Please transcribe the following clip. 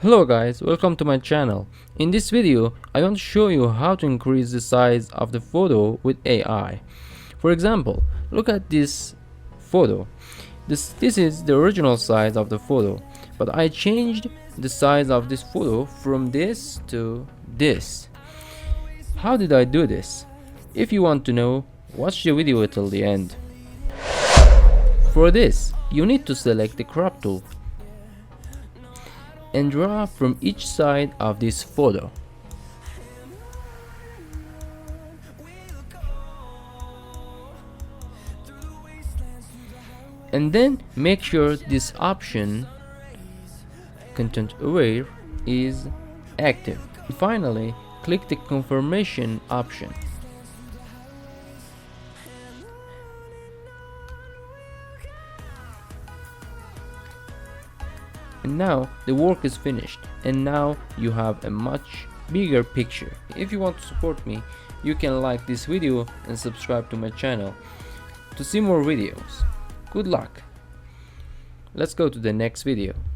Hello guys, welcome to my channel. In this video, I want to show you how to increase the size of the photo with AI. For example, look at this photo. This is the original size of the photo, but I changed the size of this photo from this to this. How did I do this? If you want to know, watch the video till the end. For this, you need to select the crop tool and draw from each side of this photo. And then make sure this option, content aware, is active. Finally, click the confirmation option. And now the work is finished, and now you have a much bigger picture. If you want to support me, you can like this video and subscribe to my channel to see more videos. Good luck. Let's go to the next video.